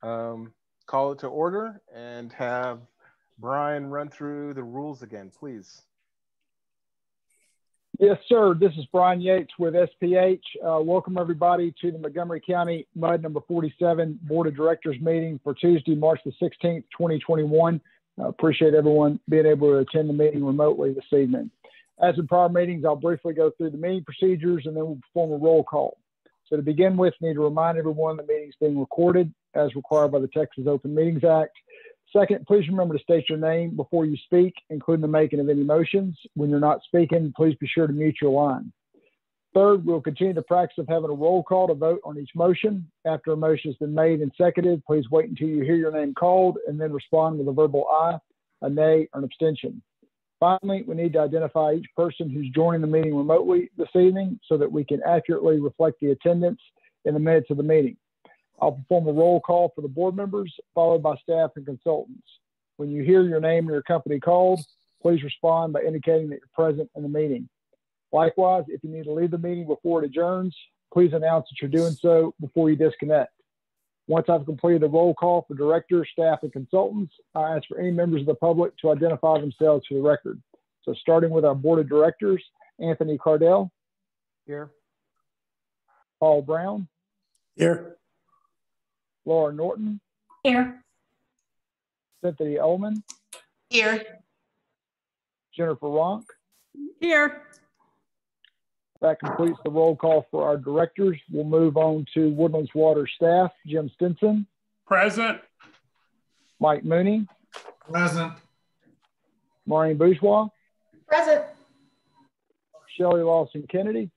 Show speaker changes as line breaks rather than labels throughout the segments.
call it to order and have Brian run through the rules again, please.
Yes, sir. This is Brian Yates with SPH. Welcome everybody to the Montgomery County MUD number 47 Board of Directors meeting for Tuesday, March the 16th, 2021. Appreciate everyone being able to attend the meeting remotely this evening. As in prior meetings, I'll briefly go through the meeting procedures and then we'll perform a roll call. So to begin with, I need to remind everyone the meeting is being recorded as required by the Texas Open Meetings Act. Second, please remember to state your name before you speak, including the making of any motions. When you're not speaking, please be sure to mute your line. Third, we'll continue the practice of having a roll call to vote on each motion. After a motion has been made and seconded, please wait until you hear your name called and then respond with a verbal aye, a nay, or an abstention. Finally, we need to identify each person who's joining the meeting remotely this evening so that we can accurately reflect the attendance in the minutes of the meeting. I'll perform a roll call for the board members, followed by staff and consultants. When you hear your name and your company called, please respond by indicating that you're present in the meeting. Likewise, if you need to leave the meeting before it adjourns, please announce that you're doing so before you disconnect. Once I've completed the roll call for directors, staff, and consultants, I ask for any members of the public to identify themselves for the record. So starting with our board of directors, Anthony Cardell.
Here.
Paul Brown.
Here.
Laura Norton.
Here.
Cynthia Ullman.
Here.
Jennifer Ronk.
Here.
That completes the roll call for our directors. We'll move on to Woodlands Water staff. Jim Stinson.
Present.
Mike Mooney.
Present.
Maureen Bourgeois.
Present.
Shelley Lawson Kennedy.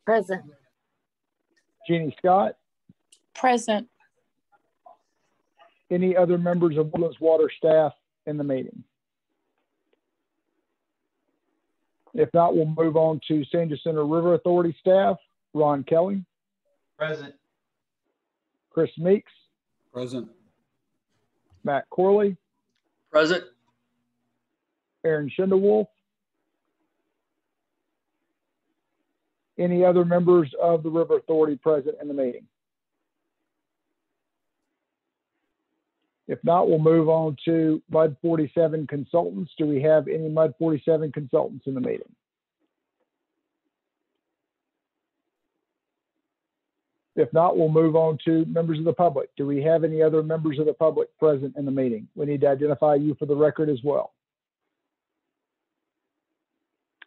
Present.
Jeannie Scott.
Present.
Any other members of Woodlands Water staff in the meeting? If not, we'll move on to San Jacinto River Authority staff. Ron Kelly.
Present.
Chris Meeks.
Present.
Matt Corley.
Present.
Aaron Schindelwolf. Any other members of the River Authority present in the meeting? If not, we'll move on to MUD 47 consultants. Do we have any MUD 47 consultants in the meeting? If not, we'll move on to members of the public. Do we have any other members of the public present in the meeting? We need to identify you for the record as well.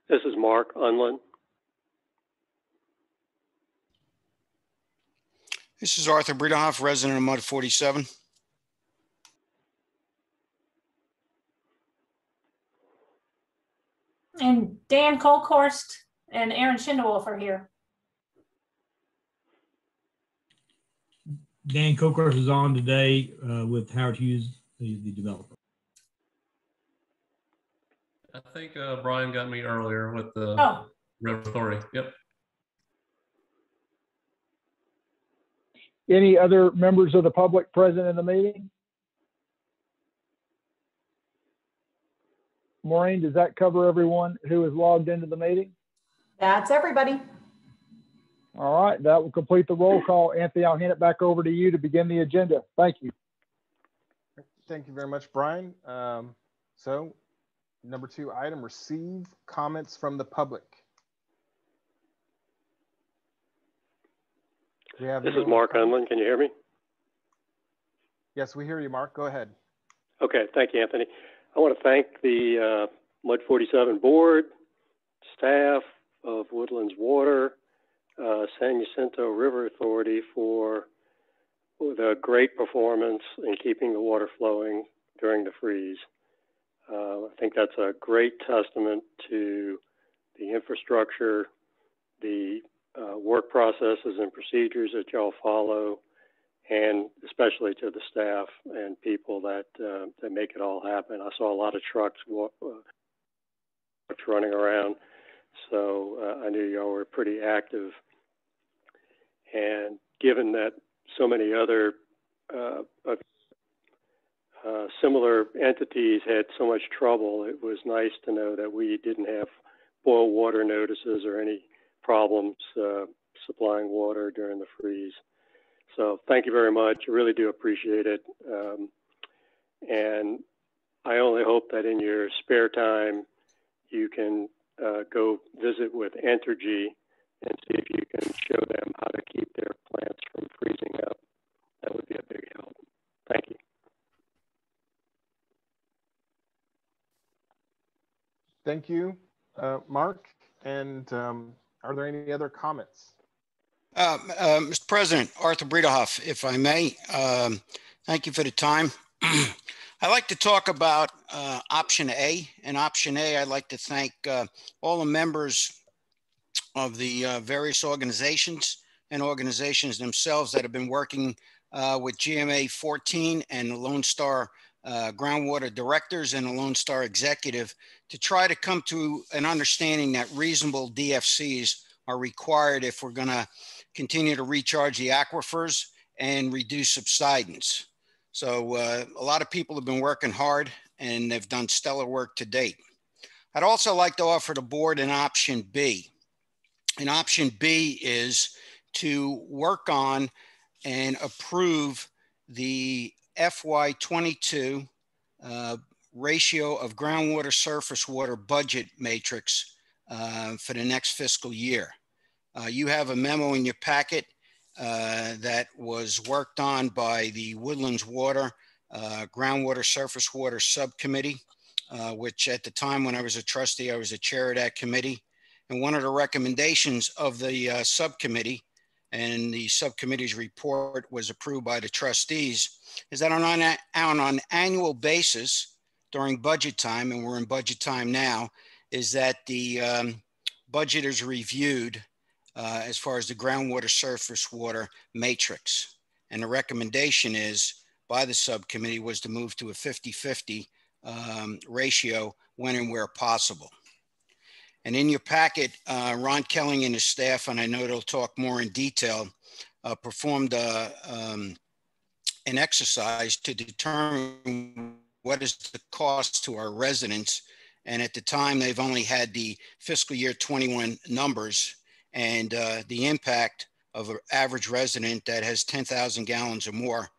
This is Mark Unlin.
This is Arthur Breedehoff, resident of MUD 47.
And Dan Colkhorst and Aaron Schindelwolf are here.
Dan Colkhorst is on today with Howard Hughes, the developer.
I think Brian got me earlier with the River Authority. Yep.
Any other members of the public present in the meeting? Maureen, does that cover everyone who is logged into the meeting?
That's everybody.
All right, that will complete the roll call. Anthony, I'll hand it back over to you to begin the agenda. Thank you.
Thank you very much, Brian. So, number 2 item, receive comments from the public.
This is Mark Unlin. Can you hear me?
Yes, we hear you, Mark. Go ahead.
Okay, thank you, Anthony. I want to thank the MUD 47 board, staff of Woodlands Water, San Jacinto River Authority for the great performance in keeping the water flowing during the freeze. I think that's a great testament to the infrastructure, the work processes and procedures that y'all follow, and especially to the staff and people that that make it all happen. I saw a lot of trucks running around, so I knew y'all were pretty active. And given that so many other similar entities had so much trouble, it was nice to know that we didn't have boil water notices or any problems supplying water during the freeze. So thank you very much. I really do appreciate it. And I only hope that in your spare time, you can go visit with Entergy and see if you can show them how to keep their plants from freezing up. That would be a big help. Thank you.
Thank you, Mark. And are there any other comments?
Mr. President, Arthur Bredehoff, if I may, thank you for the time. I'd like to talk about option A. And option A, I'd like to thank all the members of the various organizations and organizations themselves that have been working with GMA 14 and the Lone Star Groundwater directors and the Lone Star executive to try to come to an understanding that reasonable DFCs are required if we're going to continue to recharge the aquifers and reduce subsidence. So a lot of people have been working hard and they've done stellar work to date. I'd also like to offer the board an option B. And option B is to work on and approve the FY22 ratio of groundwater surface water budget matrix for the next fiscal year. You have a memo in your packet that was worked on by the Woodlands Water Groundwater Surface Water Subcommittee, which at the time when I was a trustee, I was the chair of that committee. And one of the recommendations of the subcommittee, and the subcommittee's report was approved by the trustees, is that on an annual basis during budget time, and we're in budget time now, is that the budget is reviewed as far as the groundwater surface water matrix. And the recommendation is by the subcommittee was to move to a 50-50 ratio when and where possible. And in your packet, Ron Kelling and his staff, and I know they'll talk more in detail, performed an exercise to determine what is the cost to our residents. And at the time, they've only had the fiscal year 21 numbers, and the impact of an average resident that has 10,000 gallons or more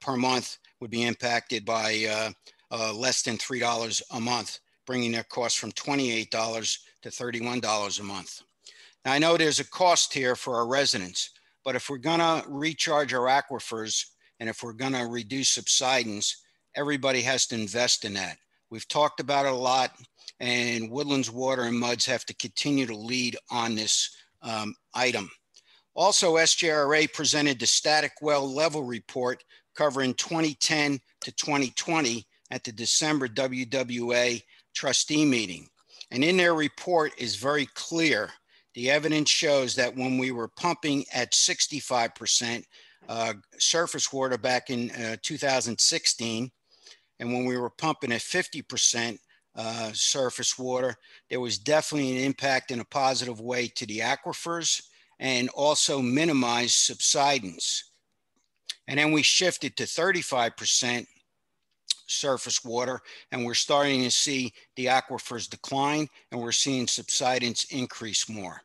per month would be impacted by less than $3 a month, bringing their cost from $28 to $31 a month. Now, I know there's a cost here for our residents, but if we're gonna recharge our aquifers and if we're gonna reduce subsidence, everybody has to invest in that. We've talked about it a lot, and Woodlands Water and MUDS have to continue to lead on this item. Also, SJRA presented the static well level report covering 2010 to 2020 at the December WWA trustee meeting. And in their report is very clear. The evidence shows that when we were pumping at 65% surface water back in 2016, and when we were pumping at 50% surface water, there was definitely an impact in a positive way to the aquifers and also minimized subsidence. And then we shifted to 35% surface water, and we're starting to see the aquifers decline, and we're seeing subsidence increase more.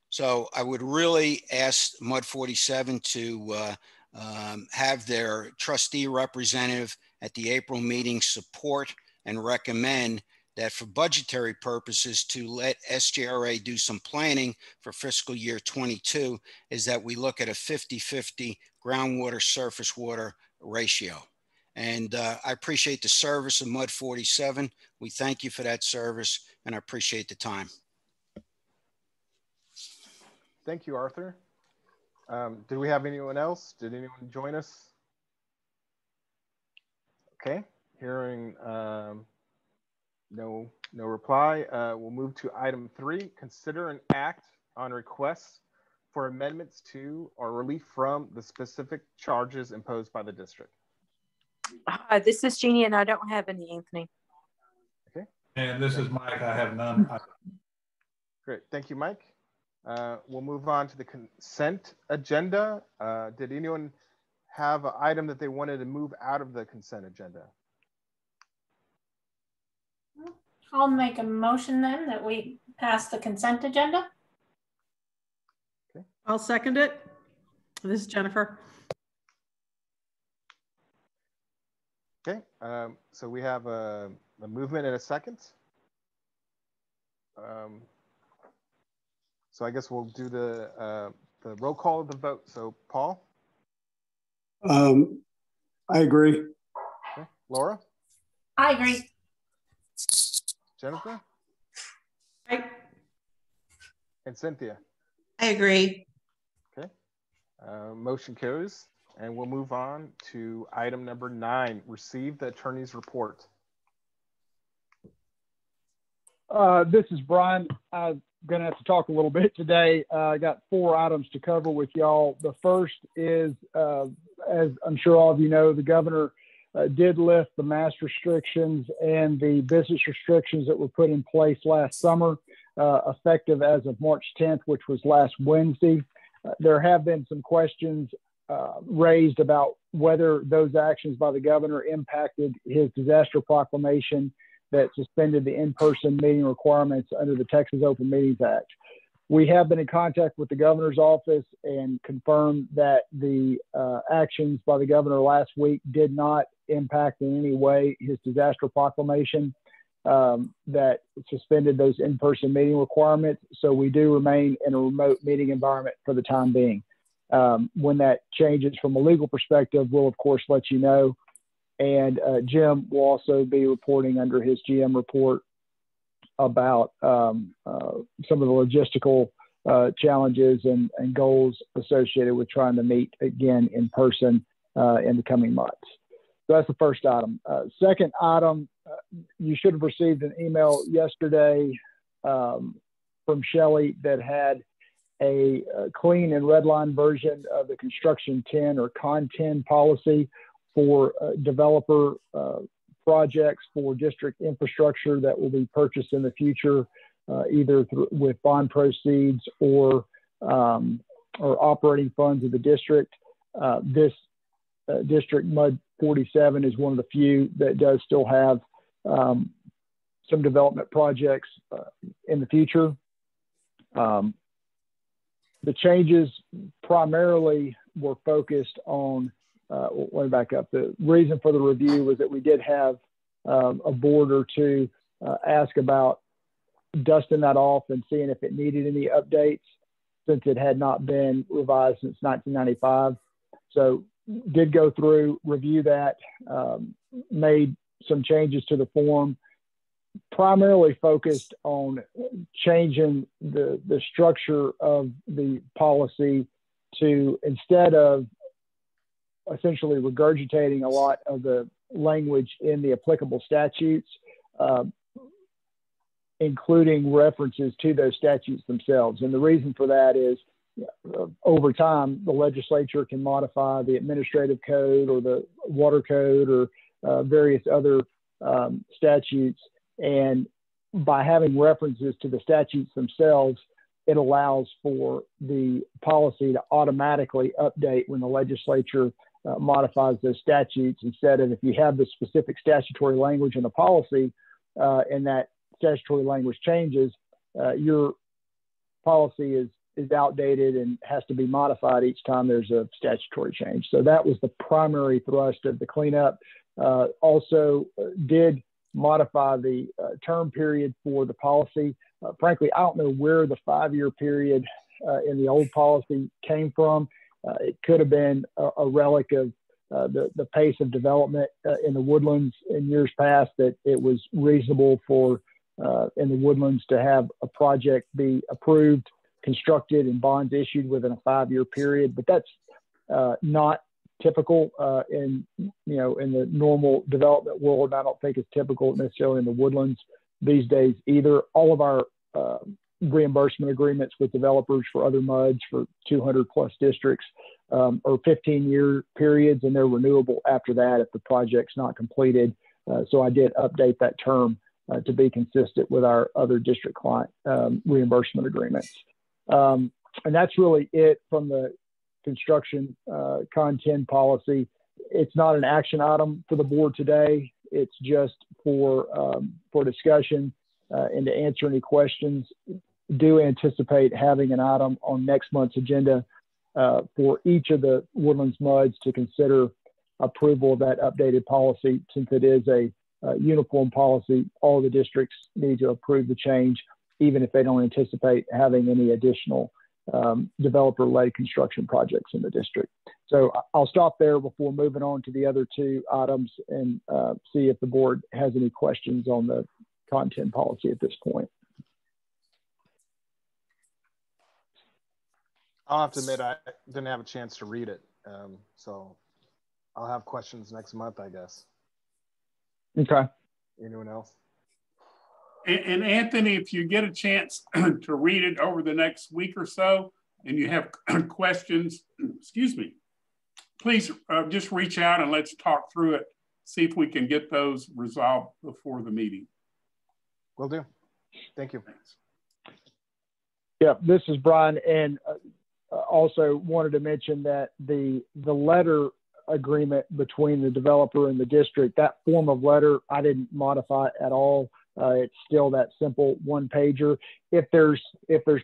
So I would really ask MUD 47 to have their trustee representative at the April meeting support and recommend that for budgetary purposes to let SJRA do some planning for fiscal year 22 is that we look at a 50-50 groundwater surface water ratio. And I appreciate the service of MUD 47. We thank you for that service, and I appreciate the time.
Thank you, Arthur. Did we have anyone else? Did anyone join us? Okay, hearing no reply. We'll move to item 3, consider an act on requests for amendments to or relief from the specific charges imposed by the district.
Hi, this is Jeannie, and I don't have any, Anthony.
Okay.
And this is Mike. I have none.
Great. Thank you, Mike. We'll move on to the consent agenda. Did anyone have an item that they wanted to move out of the consent agenda?
I'll make a motion then that we pass the consent agenda.
Okay.
I'll second it. This is Jennifer.
Okay, so we have a movement in a second. So I guess we'll do the roll call of the vote. So Paul?
I agree.
Okay. Laura?
I agree.
Jennifer?
Right.
And Cynthia?
I agree.
Okay. Motion carries. And we'll move on to item number 9, receive the attorney's report.
This is Brian. I'm going to have to talk a little bit today. I got 4 items to cover with y'all. The first is, as I'm sure all of you know, the governor did lift the mask restrictions and the business restrictions that were put in place last summer, effective as of March 10th, which was last Wednesday. There have been some questions raised about whether those actions by the governor impacted his disaster proclamation that suspended the in-person meeting requirements under the Texas Open Meetings Act. We have been in contact with the governor's office and confirmed that the actions by the governor last week did not impact in any way his disaster proclamation that suspended those in-person meeting requirements. So we do remain in a remote meeting environment for the time being. When that changes from a legal perspective, we'll of course let you know. And Jim will also be reporting under his GM report about some of the logistical challenges and goals associated with trying to meet again in person in the coming months. So that's the first item. Second item, you should have received an email yesterday from Shelley that had a clean and redline version of the construction 10 or con 10 policy for developer projects for district infrastructure that will be purchased in the future, either with bond proceeds or operating funds of the district. This district, MUD 47, is one of the few that does still have some development projects in the future. The changes primarily were focused on, let me back up. The reason for the review was that we did have a board or two ask about dusting that off and seeing if it needed any updates, since it had not been revised since 1995. So did go through, review that, made some changes to the form, primarily focused on changing the structure of the policy to, instead of essentially regurgitating a lot of the language in the applicable statutes, including references to those statutes themselves. And the reason for that is, over time, the legislature can modify the administrative code or the water code or various other statutes. And by having references to the statutes themselves, it allows for the policy to automatically update when the legislature modifies those statutes, instead of, if you have the specific statutory language in the policy and that statutory language changes, your policy is outdated and has to be modified each time there's a statutory change. So that was the primary thrust of the cleanup. Also did modify the term period for the policy. Frankly, I don't know where the 5-year period in the old policy came from. It could have been a relic of the pace of development in the Woodlands in years past, that it was reasonable for in the Woodlands to have a project be approved, constructed, and bonds issued within a 5-year period. But that's not typical in the normal development world. I don't think it's typical necessarily in the Woodlands these days either. All of our reimbursement agreements with developers for other MUDs for 200+ districts are 15-year periods, and they're renewable after that if the project's not completed. So I did update that term to be consistent with our other district client reimbursement agreements. And that's really it from the construction Con 10 policy. It's not an action item for the board today. It's just for discussion and to answer any questions. Do anticipate having an item on next month's agenda for each of the Woodlands MUDs to consider approval of that updated policy. Since it is a uniform policy, all the districts need to approve the change, even if they don't anticipate having any additional developer-led construction projects in the district. So I'll stop there before moving on to the other two items and see if the board has any questions on the content policy at this point.
I'll have to admit I didn't have a chance to read it, so I'll have questions next month, I guess.
Okay.
Anyone else?
And Anthony, if you get a chance to read it over the next week or so, and you have questions, excuse me, please just reach out and let's talk through it, see if we can get those resolved before the meeting.
Will do. Thank you.
Thanks.
Yeah, this is Brian, and also wanted to mention that the letter agreement between the developer and the district, that form of letter, I didn't modify at all. It's still that simple one pager. If there's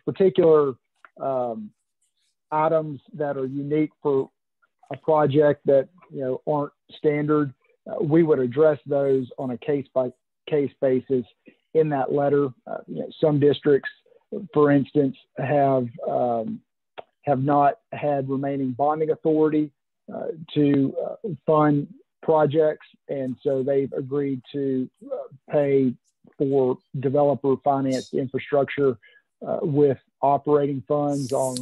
particular items that are unique for a project that aren't standard, we would address those on a case by case basis in that letter. Some districts, for instance, have not had remaining bonding authority to fund projects, and so they've agreed to pay for developer financed infrastructure with operating funds on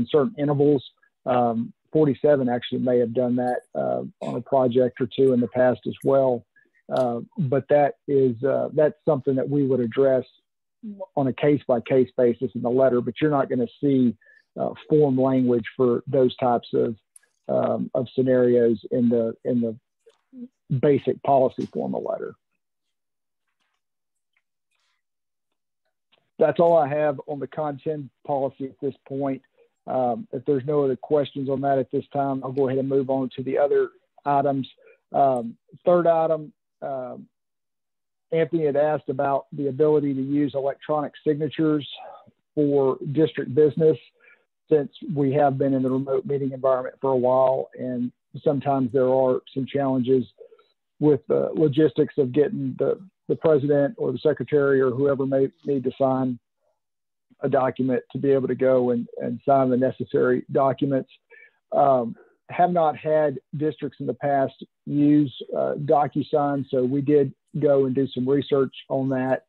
certain intervals. 47 actually may have done that on a project or two in the past as well. But that's something that we would address on a case by case basis in the letter, but you're not going to see form language for those types of scenarios in the basic policy formal letter. That's all I have on the content policy at this point. If there's no other questions on that at this time, I'll go ahead and move on to the other items. Third item, Anthony had asked about the ability to use electronic signatures for district business, since we have been in the remote meeting environment for a while, and sometimes there are some challenges with the logistics of getting the president or the secretary or whoever may need to sign a document to be able to go and sign the necessary documents. Have not had districts in the past use DocuSign, so we did go and do some research on that.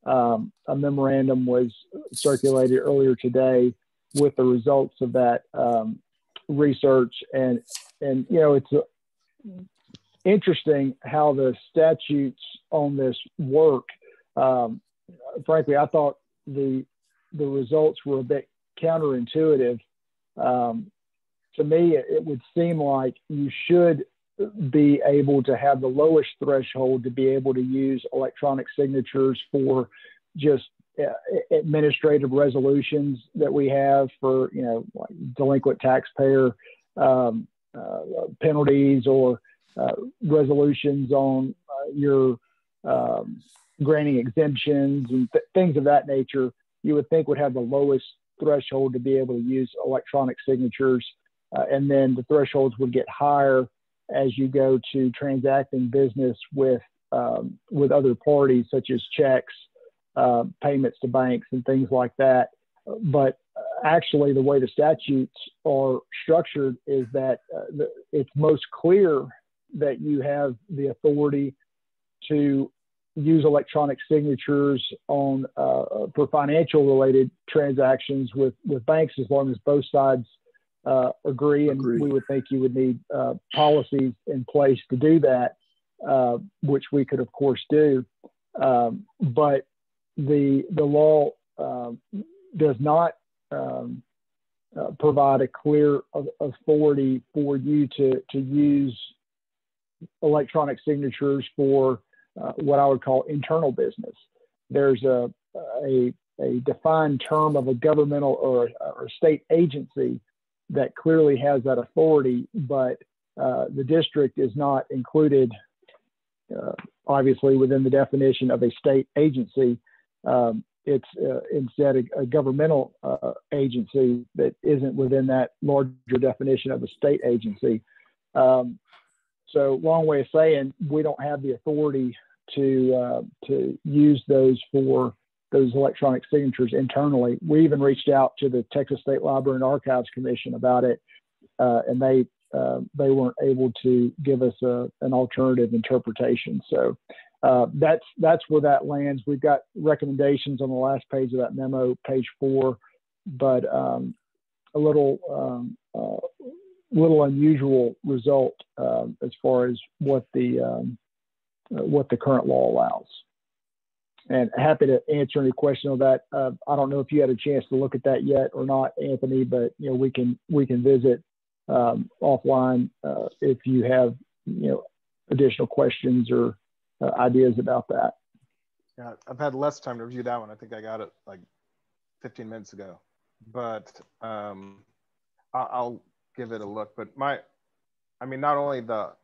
A memorandum was circulated earlier today with the results of that research, and it's interesting how the statutes on this work. Frankly, I thought the results were a bit counterintuitive. To me, it would seem like you should be able to have the lowest threshold to be able to use electronic signatures for just administrative resolutions that we have for, like delinquent taxpayer penalties, or resolutions on your granting exemptions and things of that nature. You would think would have the lowest threshold to be able to use electronic signatures. And then the thresholds would get higher as you go to transacting business with other parties, such as checks, payments to banks, and things like that. But actually, the way the statutes are structured is that it's most clear that you have the authority to use electronic signatures on for financial related transactions with banks, as long as both sides agree. And we would think you would need policies in place to do that, which we could of course do. But the law does not provide a clear authority for you to use electronic signatures for what I would call internal business. There's a defined term of a governmental or a state agency that clearly has that authority, but the district is not included, obviously, within the definition of a state agency. it's instead a governmental agency that isn't within that larger definition of a state agency. So long way of saying we don't have the authority to use those for those electronic signatures internally. We even reached out to the Texas State Library and Archives Commission about it, and they weren't able to give us an alternative interpretation. So that's where that lands. We've got recommendations on the last page of that memo, page 4, but a little unusual result as far as what the current law allows. And happy to answer any question on that. I don't know if you had a chance to look at that yet or not, Anthony, but we can visit offline if you have additional questions or ideas about that.
Yeah, I've had less time to review that one. I think I got it like 15 minutes ago, but I'll give it a look. But not only the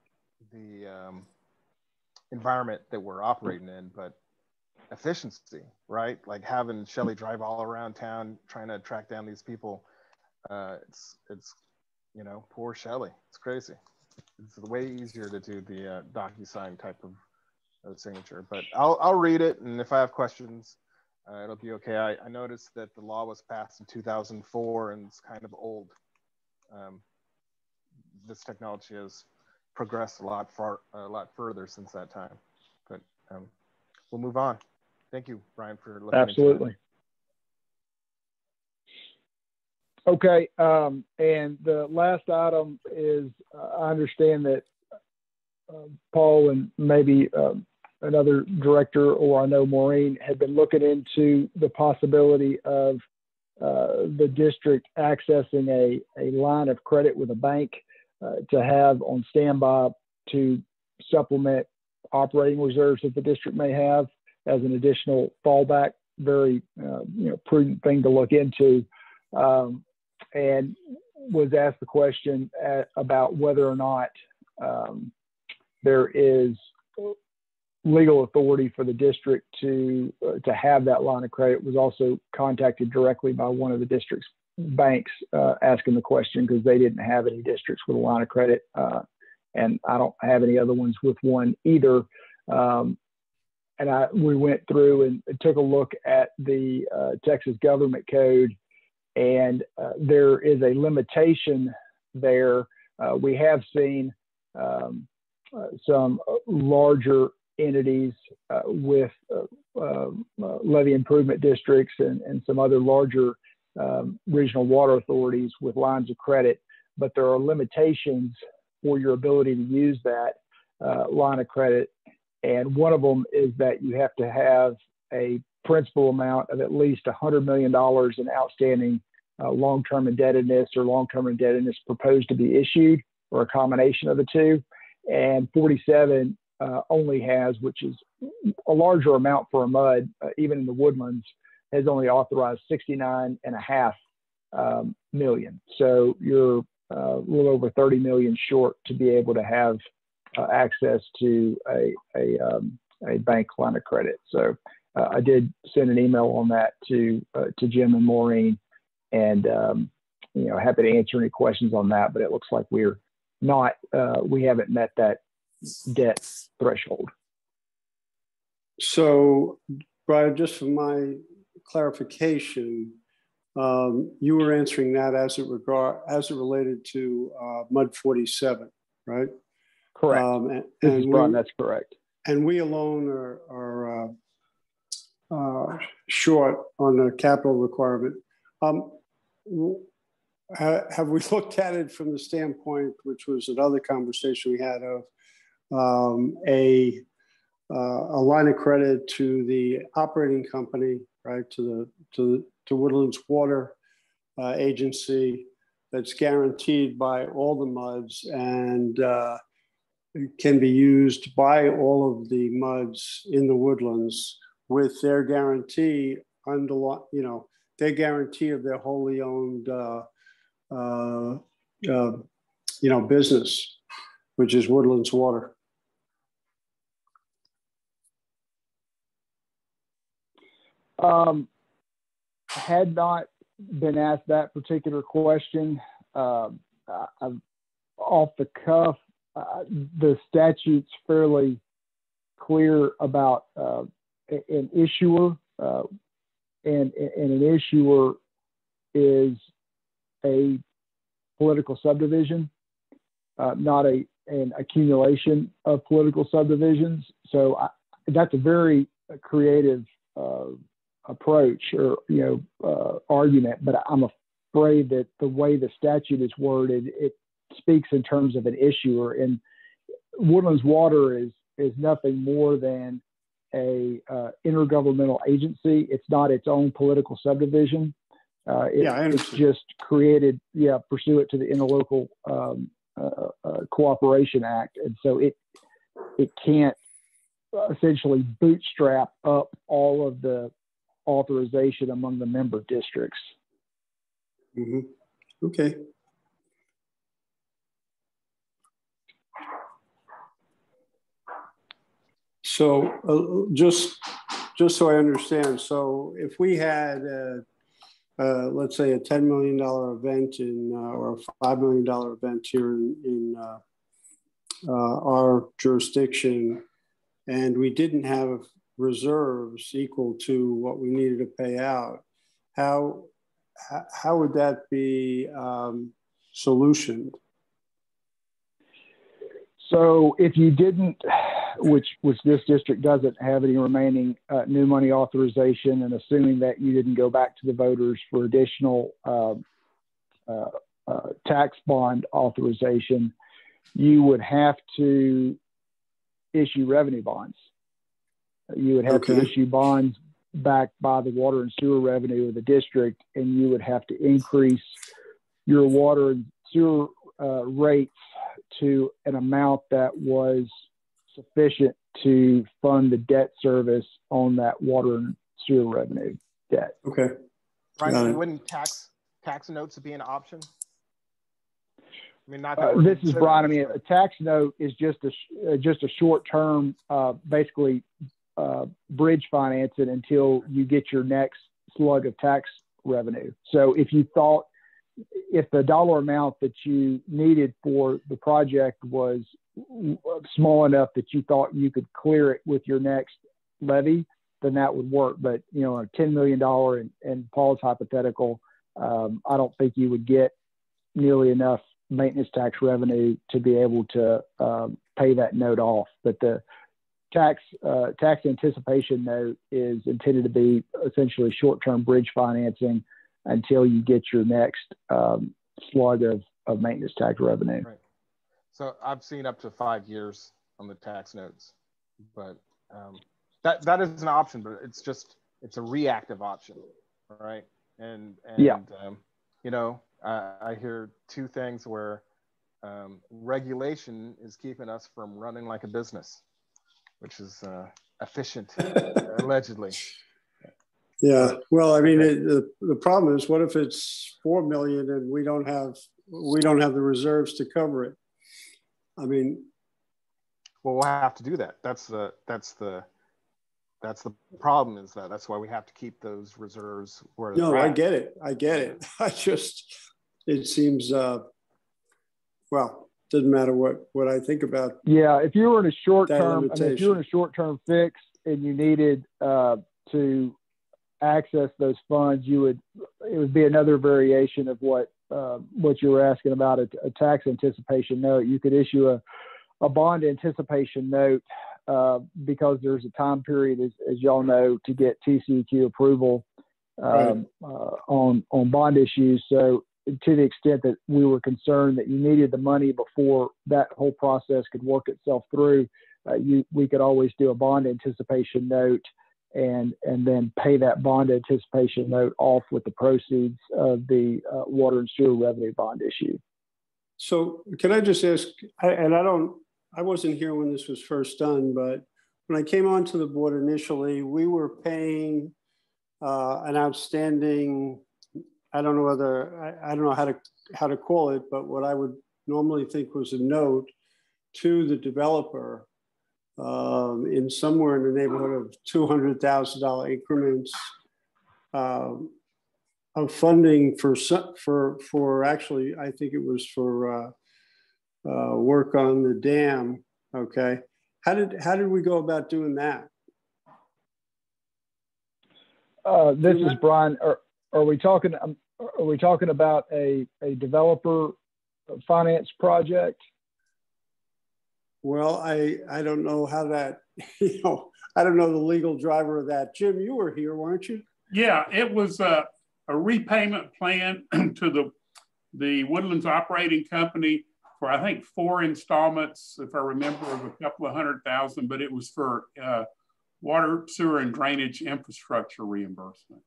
environment that we're operating in, but efficiency, right? Like having Shelley drive all around town trying to track down these people. It's poor Shelley. It's crazy. It's way easier to do the DocuSign type of signature. But I'll read it, and if I have questions, it'll be okay. I noticed that the law was passed in 2004 and it's kind of old. This technology has progressed a lot further since that time. But we'll move on. Thank you, Brian, for looking
Absolutely. Okay, and the last item is I understand that Paul and maybe another director, or I know Maureen, had been looking into the possibility of the district accessing a line of credit with a bank to have on standby to supplement operating reserves that the district may have as an additional fallback. Very prudent thing to look into. And was asked the question about whether or not there is legal authority for the district to have that line of credit. Was also contacted directly by one of the district's banks asking the question because they didn't have any districts with a line of credit, and I don't have any other ones with one either. And we went through and took a look at the Texas Government Code, and there is a limitation there. We have seen some larger entities with levee improvement districts and some other larger regional water authorities with lines of credit, but there are limitations for your ability to use that line of credit. And one of them is that you have to have a principal amount of at least $100 million in outstanding long-term indebtedness or long-term indebtedness proposed to be issued, or a combination of the two. And 47 only has, which is a larger amount for a MUD, even in the Woodlands, has only authorized $69.5 million. So you're a little over 30 million short to be able to have access to a bank line of credit. So I did send an email on that to Jim and Maureen, and happy to answer any questions on that. But it looks like we haven't met that debt threshold.
So, Brian, just for my clarification, you were answering that as it related to MUD 47, right?
Correct. That's correct.
And we alone are short on the capital requirement. Have we looked at it from the standpoint, which was another conversation we had, of a line of credit to the operating company, right, to Woodlands Water Agency, that's guaranteed by all the MUDs and can be used by all of the MUDs in the Woodlands with their guarantee their guarantee of their wholly owned business, which is Woodlands Water.
had not been asked that particular question. Off the cuff, the statute's fairly clear about an issuer, and an issuer is a political subdivision, not an accumulation of political subdivisions. So that's a very creative approach or argument, but I'm afraid that the way the statute is worded, it speaks in terms of an issuer, and Woodlands Water is nothing more than a intergovernmental agency. It's not its own political subdivision. It's just created, pursuant to the Interlocal Cooperation Act, and so it can't essentially bootstrap up all of the authorization among the member districts.
Mm-hmm. Okay. So just so I understand, so if we had, let's say, a $10 million event or a $5 million event here in our jurisdiction, and we didn't have reserves equal to what we needed to pay out, how would that be solutioned?
So if you didn't, which this district doesn't have any remaining new money authorization, and assuming that you didn't go back to the voters for additional tax bond authorization, you would have to issue revenue bonds. You would have to issue bonds backed by the water and sewer revenue of the district, and you would have to increase your water and sewer rates to an amount that was sufficient to fund the debt service on that water and sewer revenue debt.
Okay.
Brian, wouldn't tax notes be an option? I mean, not
this is Brian. I mean, a tax note is just a short term, basically bridge financing until you get your next slug of tax revenue. So if the dollar amount that you needed for the project was small enough that you thought you could clear it with your next levy, then that would work. But, a $10 million in Paul's hypothetical, I don't think you would get nearly enough maintenance tax revenue to be able to pay that note off. But the tax anticipation note is intended to be essentially short-term bridge financing until you get your next slug of maintenance tax revenue.
Right. So I've seen up to 5 years on the tax notes, but that is an option, but it's a reactive option, right? And I hear two things where regulation is keeping us from running like a business, which is efficient, allegedly.
Yeah, well, I mean, the problem is, what if it's 4 million and we don't have the reserves to cover it? I mean,
well, we'll have to do that. That's the problem. Is that's why we have to keep those reserves where they're at.
I get it. It seems doesn't matter what I think about.
Yeah, if you were in a short term, fix and you needed to access those funds, it would be another variation of what you were asking about, a tax anticipation note. You could issue a bond anticipation note because there's a time period, as y'all know, to get TCEQ approval on bond issues. So to the extent that we were concerned that you needed the money before that whole process could work itself through, we could always do a bond anticipation note and then pay that bond anticipation note off with the proceeds of the water and sewer revenue bond issue.
So can I just ask, I wasn't here when this was first done, but when I came onto the board initially, we were paying an outstanding, I don't know how to call it, but what I would normally think was a note to the developer in somewhere in the neighborhood of $200,000 increments. funding for actually, I think it was for work on the dam. Okay, how did we go about doing that?
This is Brian. Are we talking about a developer finance project?
Well, I don't know how that, I don't know the legal driver of that. Jim, you were here, weren't you?
Yeah, it was a repayment plan to the Woodlands operating company for, I think, 4 installments, if I remember, of a couple of $100,000, but it was for water, sewer, and drainage infrastructure reimbursement.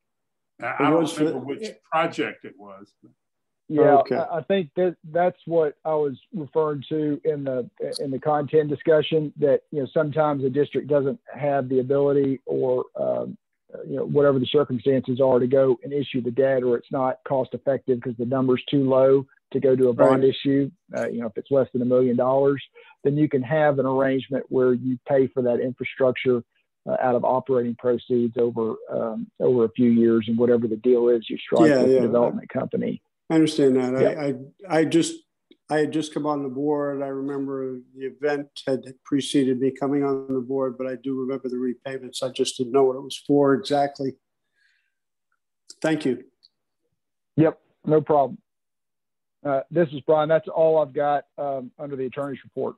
I don't remember which project it was.
Yeah, okay. I think that's what I was referring to in the content discussion, that sometimes a district doesn't have the ability or whatever the circumstances are to go and issue the debt, or it's not cost effective because the number's too low to go to a bond issue. If it's less than $1 million, then you can have an arrangement where you pay for that infrastructure out of operating proceeds over a few years, and whatever the deal is, you strike with the development company.
I understand that.
Yeah.
I had just come on the board. I remember the event had preceded me coming on the board, but I do remember the repayments. I just didn't know what it was for exactly. Thank you.
Yep, no problem. This is Brian. That's all I've got under the attorney's report.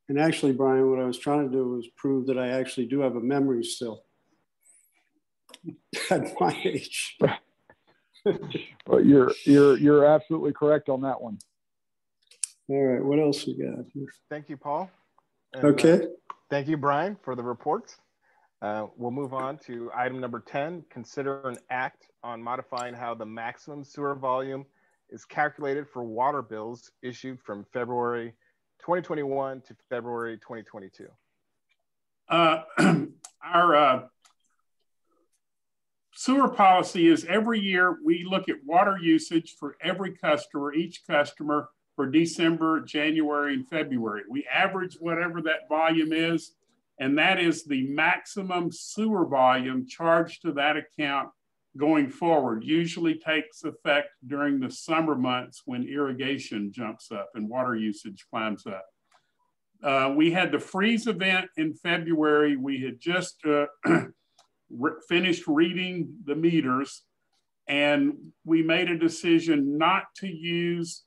And actually, Brian, what I was trying to do was prove that I actually do have a memory still at my age.
But you're absolutely correct on that one.
All right, what else we got here?
Thank you, Paul. And,
okay.
Thank you, Brian, for the report. We'll move on to item number 10, consider an act on modifying how the maximum sewer volume is calculated for water bills issued from February 2021 to February 2022.
Our sewer policy is every year we look at water usage for every customer, each customer, for December, January, and February. We average whatever that volume is, and that is the maximum sewer volume charged to that account going forward. Usually takes effect during the summer months when irrigation jumps up and water usage climbs up. We had the freeze event in February. We had just finished reading the meters, and we made a decision not to use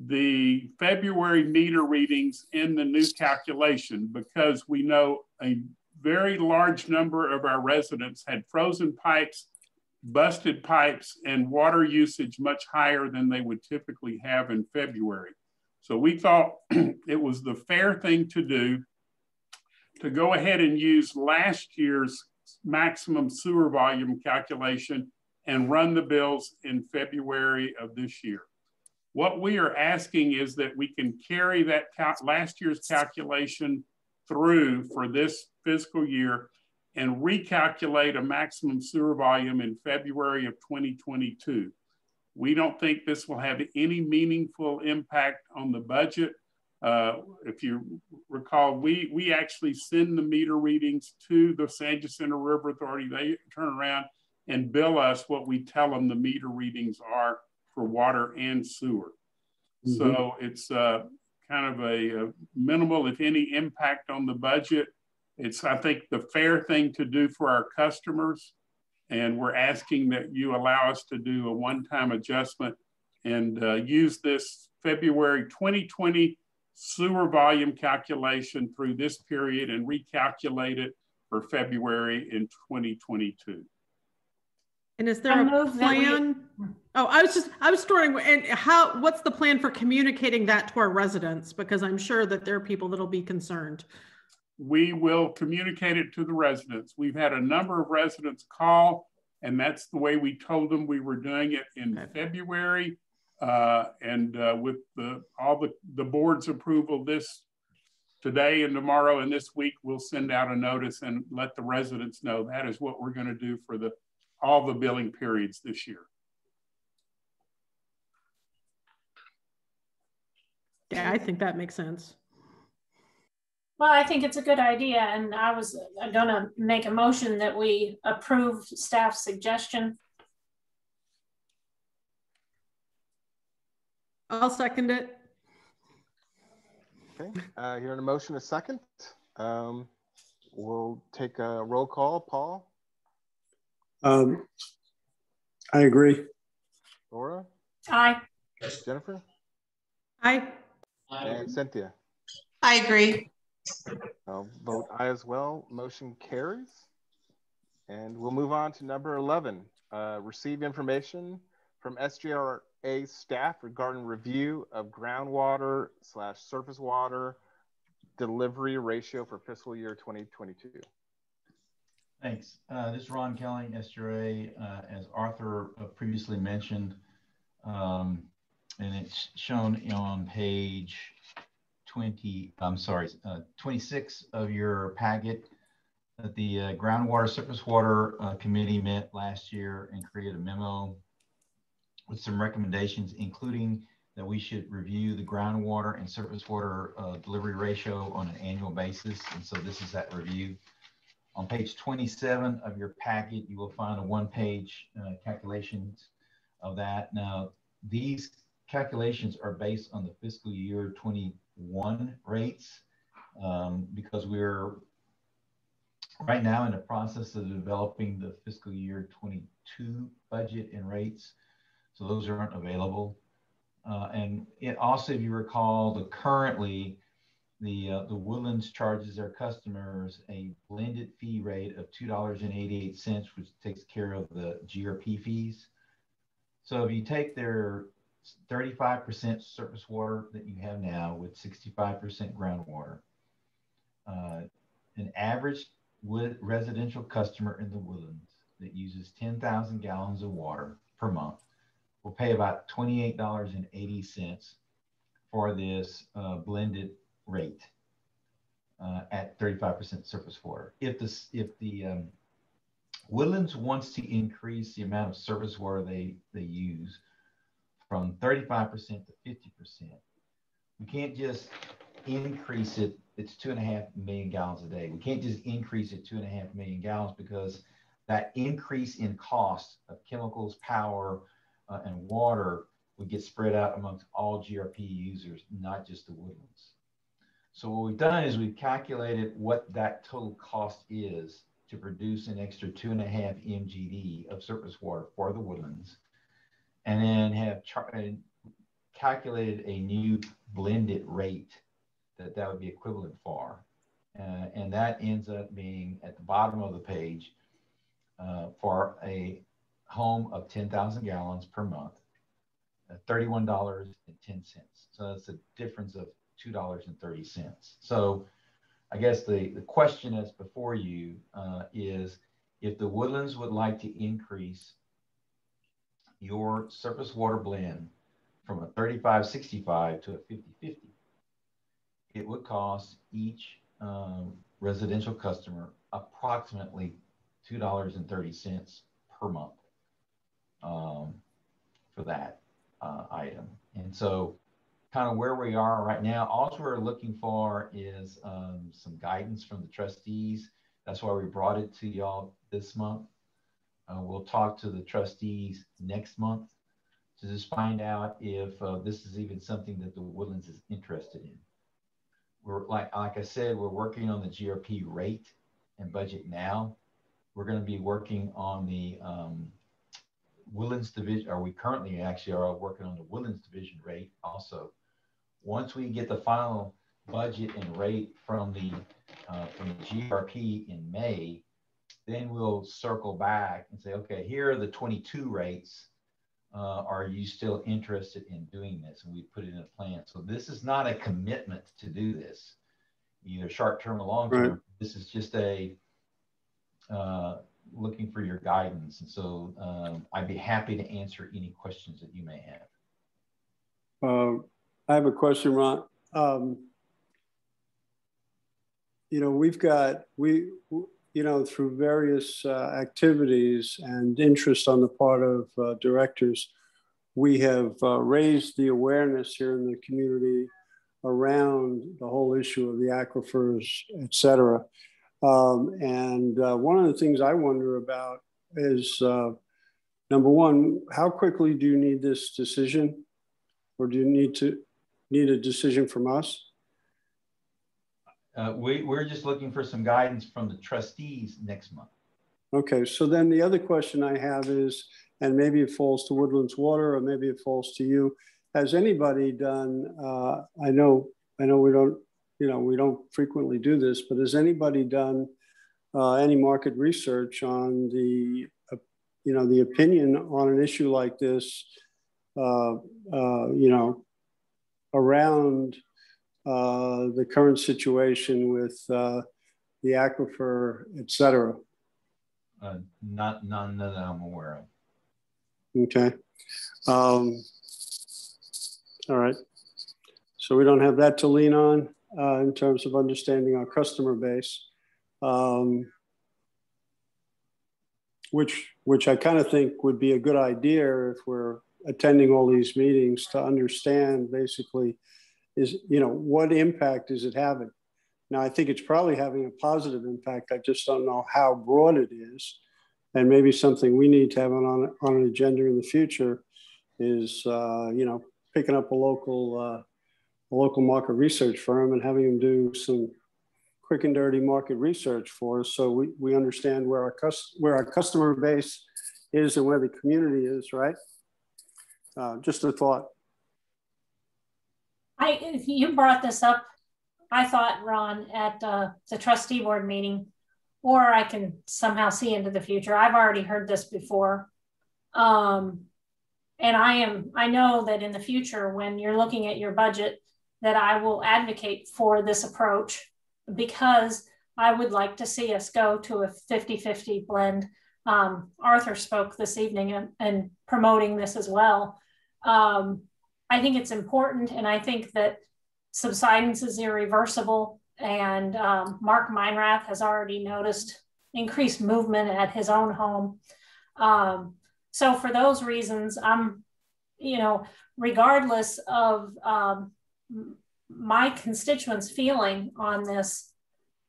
the February meter readings in the new calculation because we know a very large number of our residents had frozen pipes, busted pipes, and water usage much higher than they would typically have in February. So we thought it was the fair thing to do to go ahead and use last year's maximum sewer volume calculation and run the bills in February of this year. What we are asking is that we can carry that last year's calculation through for this fiscal year and recalculate a maximum sewer volume in February of 2022. We don't think this will have any meaningful impact on the budget. If you recall, we actually send the meter readings to the San Jacinto River Authority. They turn around and bill us what we tell them the meter readings are for water and sewer. Mm-hmm. So it's kind of a minimal, if any, impact on the budget. It's, I think, the fair thing to do for our customers. And we're asking that you allow us to do a one-time adjustment and use this February 2020 sewer volume calculation through this period and recalculate it for February in 2022.
And is there a plan? Oh, I was wondering, and what's the plan for communicating that to our residents? Because I'm sure that there are people that'll be concerned.
We will communicate it to the residents. We've had a number of residents call, and that's the way we told them we were doing it in February. With all the board's approval this today and tomorrow and this week, we'll send out a notice and let the residents know that is what we're going to do for all the billing periods this year.
Yeah, I think that makes sense.
Well, I think it's a good idea, and I was gonna make a motion that we approve staff's suggestion.
I'll second it.
Okay, hearing a motion, a second. We'll take a roll call. Paul?
I agree.
Laura?
Aye.
Jennifer?
Aye.
And Cynthia?
I agree.
I'll vote aye as well. Motion carries. And we'll move on to number 11. Receive information from SJRA staff regarding review of groundwater / surface water delivery ratio for fiscal year 2022.
Thanks. This is Ron Kelly, SJRA, as Arthur previously mentioned, and it's shown on page 26 of your packet. That the Groundwater Surface Water Committee met last year and created a memo with some recommendations, including that we should review the groundwater and surface water delivery ratio on an annual basis. And so this is that review. On page 27 of your packet, you will find a one-page calculations of that. Now, these calculations are based on the fiscal year 21 rates because we're right now in the process of developing the fiscal year 22 budget and rates. So those aren't available. And it also, if you recall, currently the Woodlands charges their customers a blended fee rate of $2.88, which takes care of the GRP fees. So if you take their 35% surface water that you have now with 65% groundwater, an average residential customer in the Woodlands that uses 10,000 gallons of water per month will pay about $28.80 for this blended rate at 35% surface water. If the Woodlands wants to increase the amount of surface water they use from 35% to 50%, we can't just increase it. It's 2.5 million gallons a day. We can't just increase it 2.5 million gallons because that increase in cost of chemicals, power, and water would get spread out amongst all GRP users, not just the Woodlands. So what we've done is we've calculated what that total cost is to produce an extra 2.5 MGD of surface water for the Woodlands, and then have calculated a new blended rate that would be equivalent for. And that ends up being at the bottom of the page for a home of 10,000 gallons per month, $31.10. So that's a difference of $2.30. So I guess the question that's before you is if the Woodlands would like to increase your surface water blend from a 35-65 to a 50-50, it would cost each residential customer approximately $2.30 per month for that item. And so kind of where we are right now, all we're looking for is some guidance from the trustees. That's why we brought it to y'all this month. We'll talk to the trustees next month to just find out if this is even something that the Woodlands is interested in. We're like I said, we're working on the GRP rate and budget now. We're going to be working on the Woodlands division, or we currently actually are working on the Woodlands division rate also. Once we get the final budget and rate from the GRP in May, then we'll circle back and say, okay, here are the 22 rates. Are you still interested in doing this? And we put it in a plan. So this is not a commitment to do this, either short-term or long-term. Right. This is just a looking for your guidance. And so I'd be happy to answer any questions that you may have.
I have a question, Ron. You know, through various activities and interest on the part of directors, we have raised the awareness here in the community around the whole issue of the aquifers, et cetera. One of the things I wonder about is, number one, how quickly do you need this decision? Or do you need a decision from us?
We're just looking for some guidance from the trustees next month. Okay,
so then the other question I have is, and maybe it falls to Woodlands Water or maybe it falls to you, has anybody done, I know we don't frequently do this, but has anybody done any market research on the, the opinion on an issue like this, around the current situation with the aquifer, et cetera?
None that I'm aware of.
Okay. All right. So we don't have that to lean on in terms of understanding our customer base, which I kind of think would be a good idea if we're attending all these meetings, to understand basically is, what impact is it having? Now, I think it's probably having a positive impact. I just don't know how broad it is. And maybe something we need to have on an agenda in the future is, picking up a local market research firm and having them do some quick and dirty market research for us, so we understand where our customer base is and where the community is, right? Just a thought.
You brought this up, I thought, Ron, at the trustee board meeting, or I can somehow see into the future. I've already heard this before. And I know that in the future, when you're looking at your budget, that I will advocate for this approach, because I would like to see us go to a 50-50 blend. Arthur spoke this evening and promoting this as well. I think it's important, and I think that subsidence is irreversible, and Mark Meinrath has already noticed increased movement at his own home. So for those reasons, I'm, regardless of my constituents' feeling on this,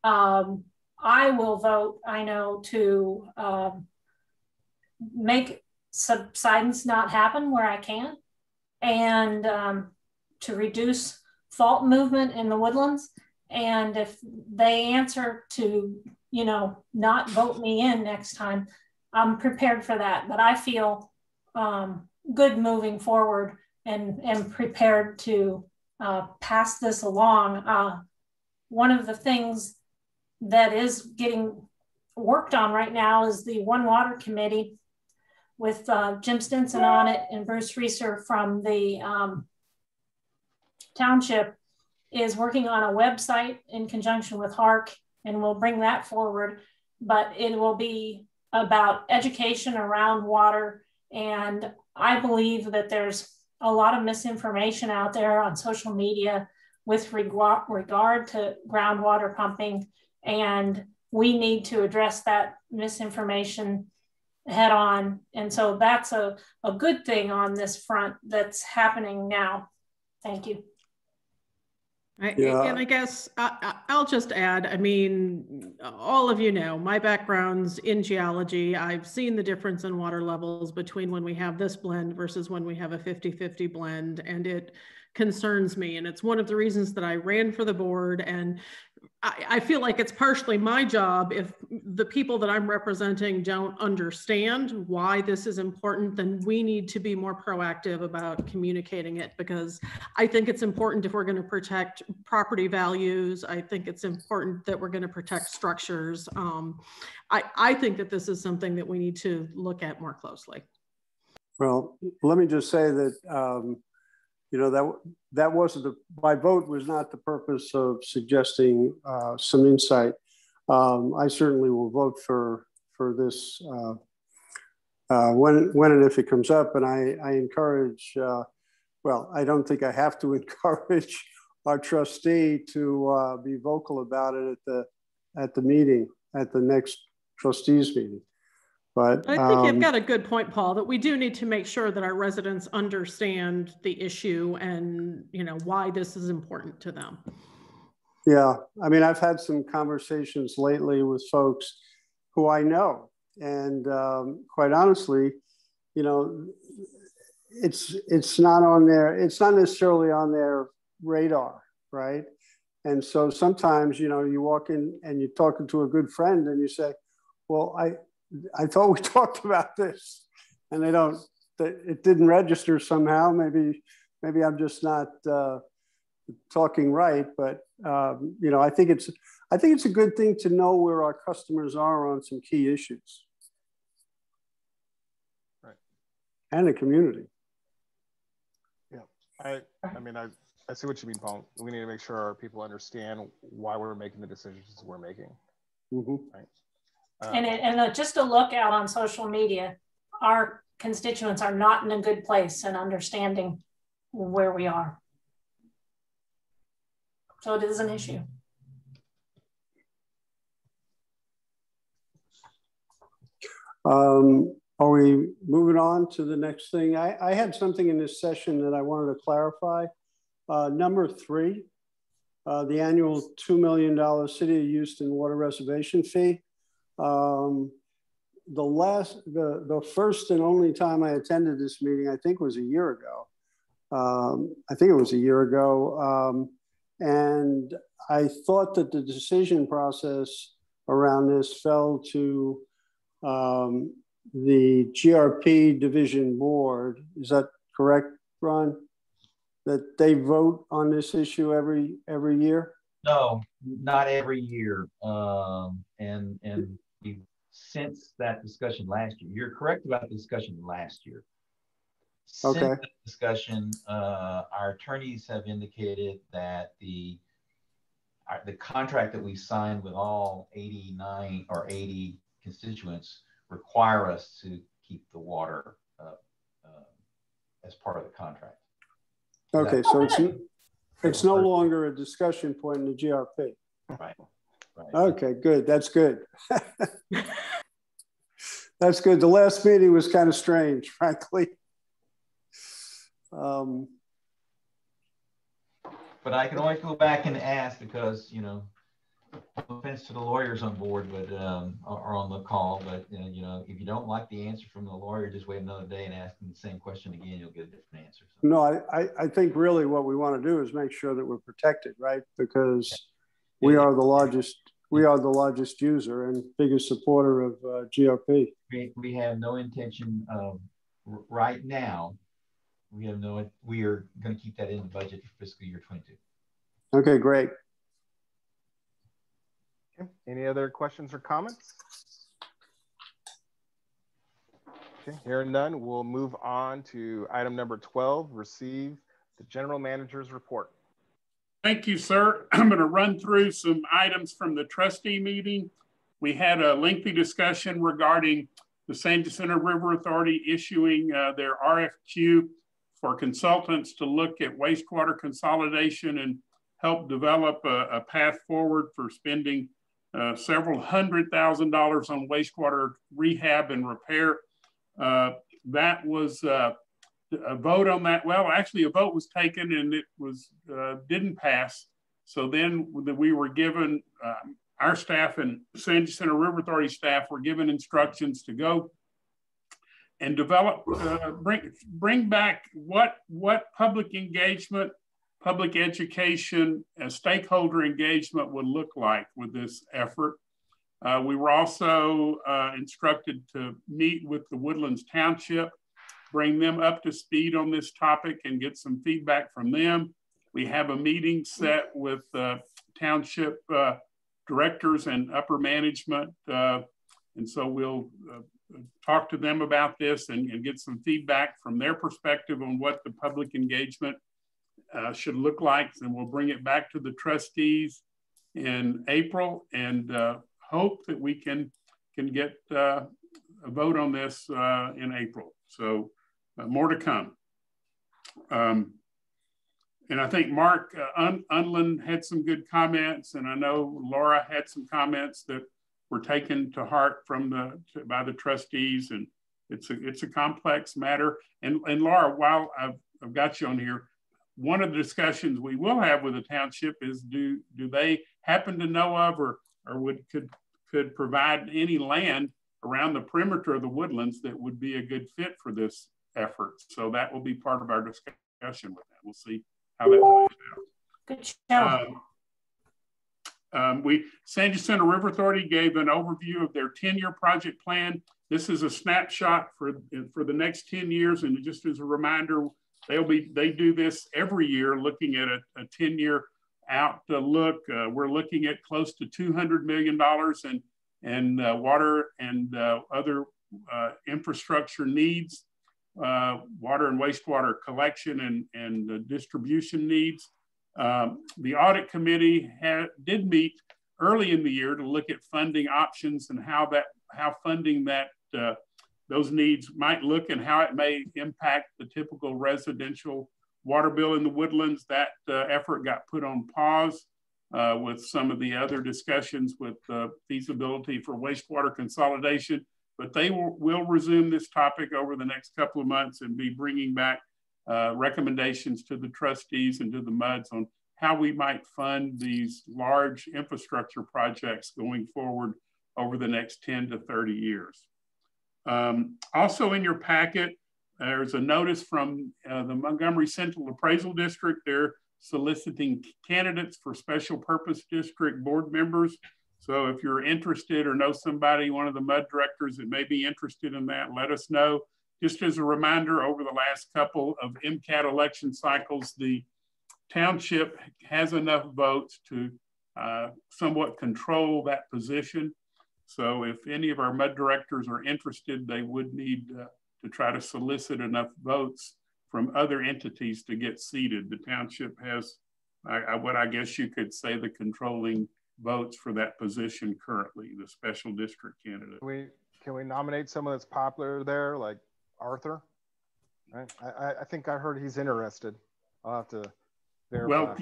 I will vote, I know, to make subsidence not happen where I can, and to reduce fault movement in the Woodlands. And if they answer to, not vote me in next time, I'm prepared for that. But I feel good moving forward and prepared to pass this along. One of the things that is getting worked on right now is the One Water Committee, with Jim Stinson on it and Bruce Reeser from the township, is working on a website in conjunction with HARC, and we'll bring that forward. But it will be about education around water. And I believe that there's a lot of misinformation out there on social media with regard to groundwater pumping. And we need to address that misinformation head on. And so that's a good thing on this front that's happening now. Thank you.
And I guess I'll just add, all of you know, my background's in geology. I've seen the difference in water levels between when we have this blend versus when we have a 50-50 blend, and it concerns me. And it's one of the reasons that I ran for the board. And I feel like it's partially my job. If the people that I'm representing don't understand why this is important, then we need to be more proactive about communicating it, because I think it's important if we're going to protect property values. I think it's important that we're going to protect structures. I think that this is something that we need to look at more closely.
Well, let me just say that that wasn't my vote was not the purpose of suggesting some insight. I certainly will vote for this when and if it comes up, and I encourage. Well, I don't think I have to encourage our trustee to be vocal about it at the meeting, at the next trustees meeting. But
I think you've got a good point, Paul, that we do need to make sure that our residents understand the issue and, you know, why this is important to them.
Yeah, I mean, I've had some conversations lately with folks who I know, and quite honestly, you know, it's not necessarily on their radar, right? And so sometimes, you know, you walk in and you're talking to a good friend and you say, well, I thought we talked about this, and it didn't register somehow. Maybe I'm just not talking right, but you know, I think it's a good thing to know where our customers are on some key issues,
right?
And the community.
Yeah, I mean, I see what you mean, Paul. We need to make sure our people understand why we're making the decisions we're making.
Mm-hmm.
Right.
And just a look out on social media, our constituents are not in a good place in understanding where we are. So it is an issue.
Are we moving on to the next thing? I had something in this session that I wanted to clarify. Number 3, the annual $2 million City of Houston water reservation fee. The first and only time I attended this meeting, I think, was a year ago. And I thought that the decision process around this fell to the GRP division board. Is that correct, Ron? That they vote on this issue every year?
No, not every year. And since that discussion last year, you're correct about the discussion last year. Since
okay.
that discussion, our attorneys have indicated that the contract that we signed with all 89 or 80 constituents require us to keep the water as part of the contract.
Okay, so it's no longer a discussion point in the GRP.
Right.
Okay, good. That's good. That's good. The last meeting was kind of strange, frankly.
But I can always go back and ask because, you know, no offense to the lawyers on board, but are on the call. But you know, if you don't like the answer from the lawyer, just wait another day and ask them the same question again. You'll get a different answer. So.
No, I think really what we want to do is make sure that we're protected, right? Because we are the largest. We are the largest user and biggest supporter of GRP.
We have no intention of right now. We are going to keep that in the budget for fiscal year 22.
Okay, great.
Okay. Any other questions or comments? Okay, hearing none, we'll move on to item number 12, receive the general manager's report.
Thank you, sir. I'm going to run through some items from the trustee meeting. We had a lengthy discussion regarding the San Jacinto River Authority issuing their RFQ for consultants to look at wastewater consolidation and help develop a path forward for spending several $100,000 on wastewater rehab and repair. That was a vote on that. Well, actually a vote was taken and it was didn't pass. So then we were given, our staff and San Jacinto River Authority staff were given instructions to go and develop, bring back what public engagement, public education, and stakeholder engagement would look like with this effort. We were also instructed to meet with the Woodlands Township, bring them up to speed on this topic and get some feedback from them. We have a meeting set with township directors and upper management. And so we'll talk to them about this and get some feedback from their perspective on what the public engagement should look like. And we'll bring it back to the trustees in April and hope that we can get a vote on this in April. So more to come. And I think Mark Unland had some good comments, and I know Laura had some comments that were taken to heart by the trustees, and it's a complex matter. And Laura, while I've got you on here, one of the discussions we will have with the township is do they happen to know of or could provide any land around the perimeter of the Woodlands that would be a good fit for this effort. So that will be part of our discussion with that. We'll see how that plays out.
Good show.
San Jacinto River Authority gave an overview of their 10-year project plan. This is a snapshot for the next 10 years. And just as a reminder, they do this every year, looking at a 10-year outlook. We're looking at close to $200 million in water and other infrastructure needs, water and wastewater collection and distribution needs. The audit committee did meet early in the year to look at funding options and how funding those needs might look and how it may impact the typical residential water bill in the Woodlands. That effort got put on pause with some of the other discussions with feasibility for wastewater consolidation, but they will resume this topic over the next couple of months and be bringing back recommendations to the trustees and to the MUDs on how we might fund these large infrastructure projects going forward over the next 10 to 30 years. Also in your packet, there's a notice from the Montgomery Central Appraisal District. They're soliciting candidates for special purpose district board members. So if you're interested or know somebody, one of the MUD directors that may be interested in that, let us know. Just as a reminder, over the last couple of MCAT election cycles, the township has enough votes to somewhat control that position. So if any of our MUD directors are interested, they would need to try to solicit enough votes from other entities to get seated. The township has what I guess you could say the controlling votes for that position currently, the special district candidate.
Can we nominate someone that's popular there, like Arthur? Right? I think I heard he's interested. I'll have to verify.
Well,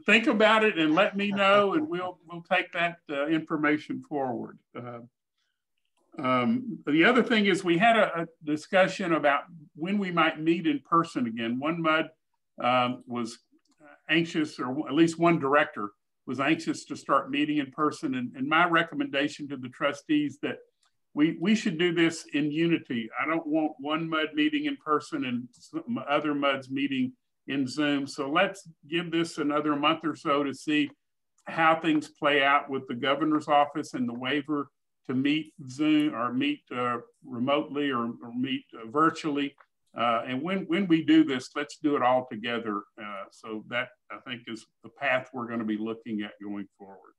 think about it and let me know, and we'll take that information forward. The other thing is we had a discussion about when we might meet in person again. One MUD was anxious, or at least one director was anxious to start meeting in person. And my recommendation to the trustees that we should do this in unity. I don't want one MUD meeting in person and some other MUDs meeting in Zoom. So let's give this another month or so to see how things play out with the governor's office and the waiver to meet Zoom or meet remotely or meet virtually. And when we do this, let's do it all together. So that I think is the path we're going to be looking at going forward.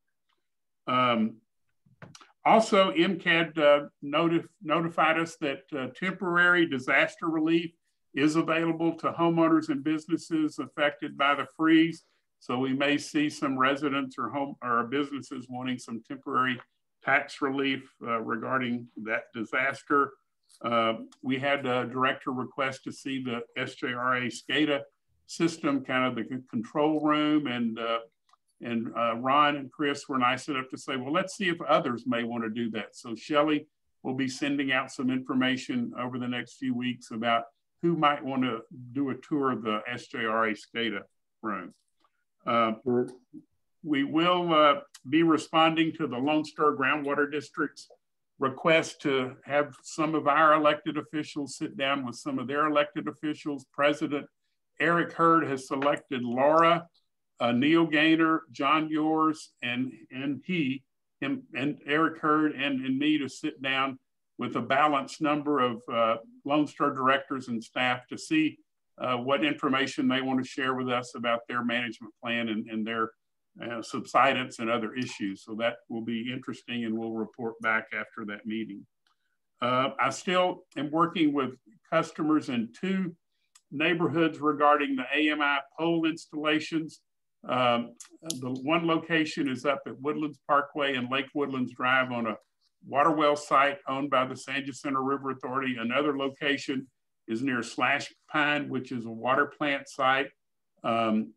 Also, MCAD notified us that temporary disaster relief is available to homeowners and businesses affected by the freeze. So we may see some residents or businesses wanting some temporary tax relief regarding that disaster. We had a director request to see the Sjra SCADA system, kind of the control room, and Ron and Chris were nice enough to say, well, let's see if others may want to do that. So Shelley will be sending out some information over the next few weeks about who might want to do a tour of the Sjra SCADA room. We will be responding to the Lone Star Groundwater District's request to have some of our elected officials sit down with some of their elected officials. President Eric Hurd has selected Laura, Neil Gaynor, John Yours, and Eric Hurd and me to sit down with a balanced number of Lone Star directors and staff to see what information they want to share with us about their management plan and their subsidence and other issues. So that will be interesting, and we'll report back after that meeting. I still am working with customers in 2 neighborhoods regarding the AMI pole installations. The one location is up at Woodlands Parkway and Lake Woodlands Drive on a water well site owned by the San Jacinto River Authority. Another location is near Slash Pine, which is a water plant site. In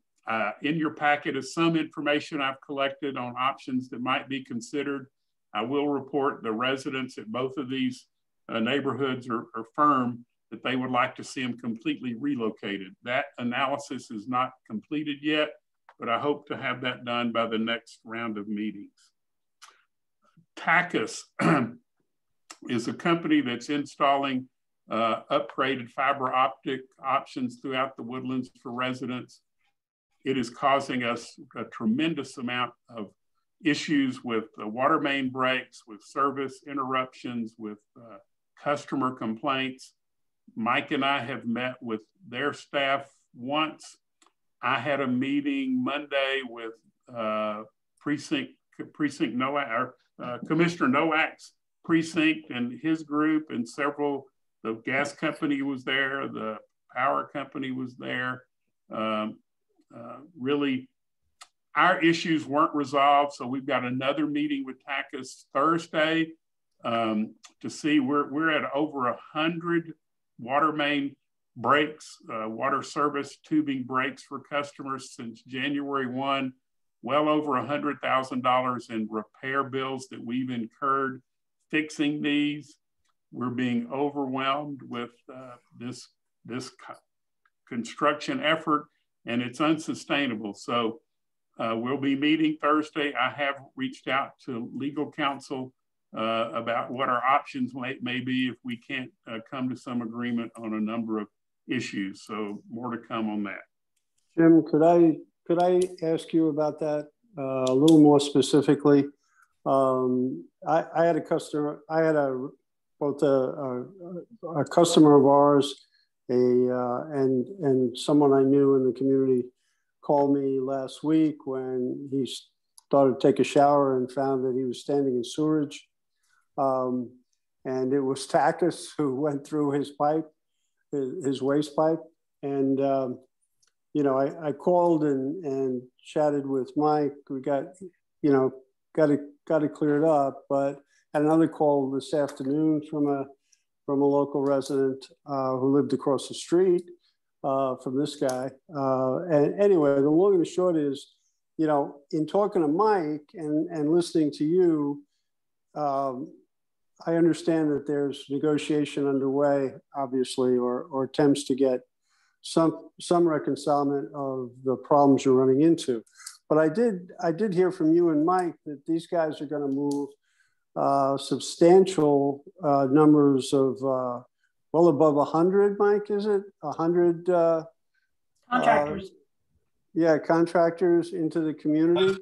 your packet is some information I've collected on options that might be considered I will report the residents at both of these neighborhoods are firm that they would like to see them completely relocated. That analysis is not completed yet, but I hope to have that done by the next round of meetings. Tachus is a company that's installing upgraded fiber optic options throughout the Woodlands for residents. It is causing us a tremendous amount of issues with water main breaks, with service interruptions, with customer complaints. Mike and I have met with their staff once. I had a meeting Monday with Precinct Nowak, Commissioner Nowak's precinct and his group, and several, the gas company was there, the power company was there. Really, our issues weren't resolved, so we've got another meeting with Tachus Thursday to see. We're at over 100 water main breaks, water service tubing breaks for customers since January 1, well over $100,000 in repair bills that we've incurred fixing these. We're being overwhelmed with this construction effort, and it's unsustainable. So we'll be meeting Thursday. I have reached out to legal counsel about what our options may be if we can't come to some agreement on a number of issues. So more to come on that.
Jim, could I ask you about that a little more specifically? I had a customer, both a customer of ours, and someone I knew in the community called me last week when he started to take a shower and found that he was standing in sewerage. And it was Tachus who went through his pipe, his waste pipe. And, you know, I called and chatted with Mike. We got it cleared up, but had another call this afternoon from a local resident who lived across the street from this guy. And anyway, the long and the short is, you know, in talking to Mike and listening to you, I understand that there's negotiation underway, obviously, or attempts to get some reconcilement of the problems you're running into. But I did hear from you and Mike that these guys are going to move substantial numbers of well above 100. Mike, is it 100
contractors?
Yeah, contractors into the community.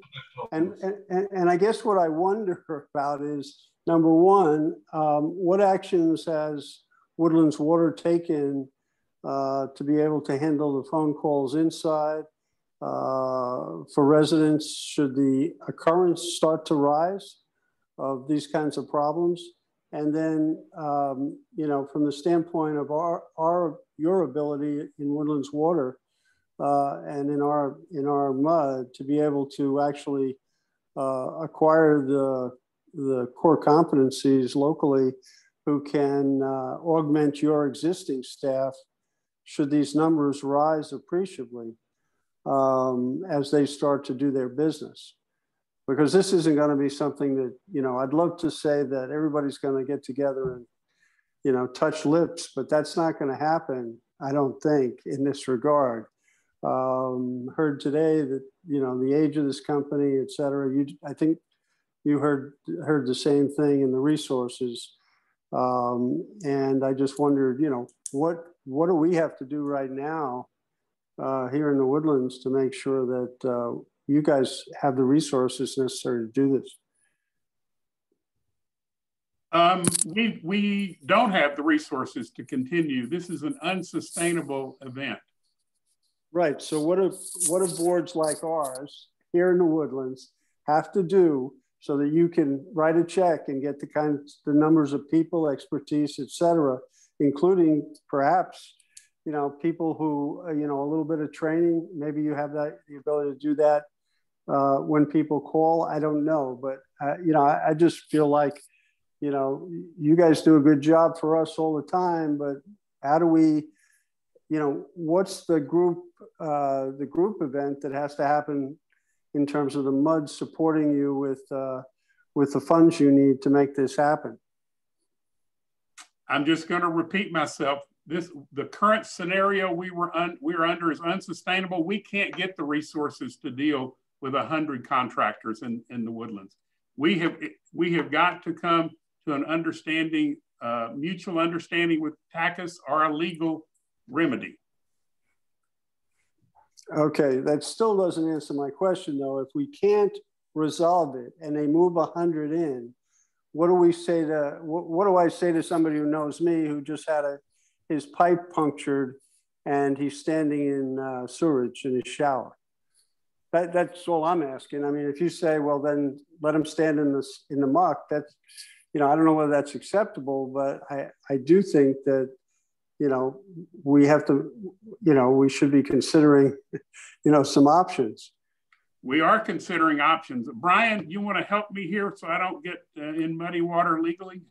And I guess what I wonder about is, number one, what actions has Woodlands Water taken to be able to handle the phone calls inside for residents should the occurrence start to rise of these kinds of problems? And then, you know, from the standpoint of your ability in Woodlands Water and in our mud to be able to actually acquire the core competencies locally who can augment your existing staff should these numbers rise appreciably as they start to do their business. Because this isn't going to be something that, you know, I'd love to say that everybody's going to get together and, you know, touch lips, but that's not going to happen, I don't think, in this regard. Heard today that, you know, the age of this company, et cetera, I think you heard the same thing in the resources. And I just wondered, you know, what do we have to do right now here in the Woodlands to make sure that you guys have the resources necessary to do this?
We don't have the resources to continue. This is an unsustainable event.
Right. So what do boards like ours here in the Woodlands have to do so that you can write a check and get the numbers of people, expertise, et cetera, including perhaps, you know, people who, you know, a little bit of training, maybe you have the ability to do that when people call, I don't know. But, you know, I just feel like, you know, you guys do a good job for us all the time, but how do we, you know, what's the group event that has to happen in terms of the MUD supporting you with the funds you need to make this happen?
I'm just going to repeat myself. The current scenario we're under is unsustainable. We can't get the resources to deal with 100 contractors in the Woodlands. We have got to come to an understanding, mutual understanding with TACUS or a legal remedy.
Okay, that still doesn't answer my question though. If we can't resolve it and they move 100 in, what do we say to, what do I say to somebody who knows me who just had his pipe punctured and he's standing in sewage in his shower? That's all I'm asking. I mean, if you say, well, then let him stand in the muck, that's, I don't know whether that's acceptable, but I do think that, we have to, we should be considering, some options.
We are considering options. Brian, you want to help me here so I don't get in muddy water legally?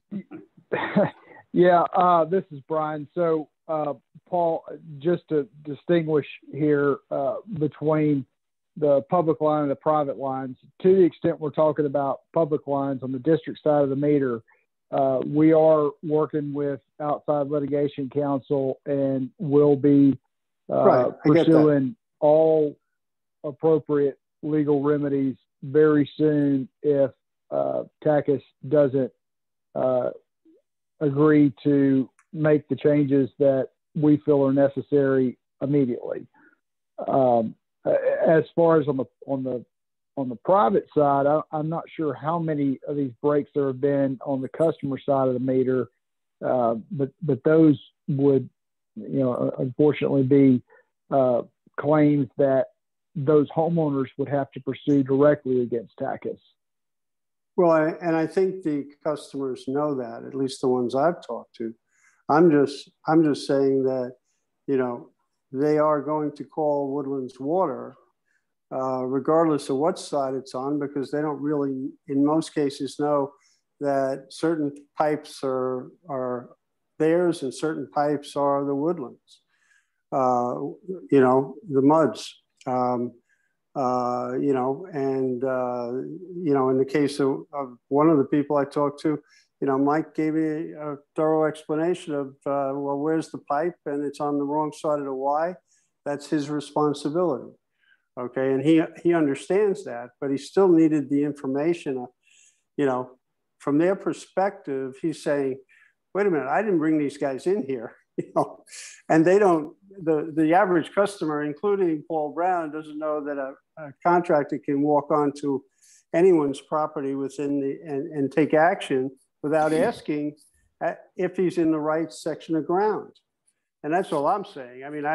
Yeah, this is Brian. So, Paul, just to distinguish here between the public line and the private lines, to the extent we're talking about public lines on the district side of the meter, we are working with outside litigation counsel and will be pursuing all appropriate legal remedies very soon if TACUS doesn't agree to make the changes that we feel are necessary immediately. As far as on the private side, I'm not sure how many of these breaks there have been on the customer side of the meter, but those would, unfortunately be claims that those homeowners would have to pursue directly against TACUS.
Well, and I think the customers know that, at least the ones I've talked to. I'm just saying that, they are going to call Woodlands Water, regardless of what side it's on, because they don't really, in most cases, know that certain pipes are theirs and certain pipes are the Woodlands, the MUDs. In the case of one of the people I talked to, Mike gave me a thorough explanation of, well, where's the pipe? And it's on the wrong side of the Y. That's his responsibility. Okay. And he understands that, but he still needed the information, from their perspective. He's saying, wait a minute, I didn't bring these guys in here, and they don't, the average customer, including Paul Brown, doesn't know that a contractor can walk onto anyone's property and take action without asking if he's in the right section of ground. And that's all I'm saying. I mean,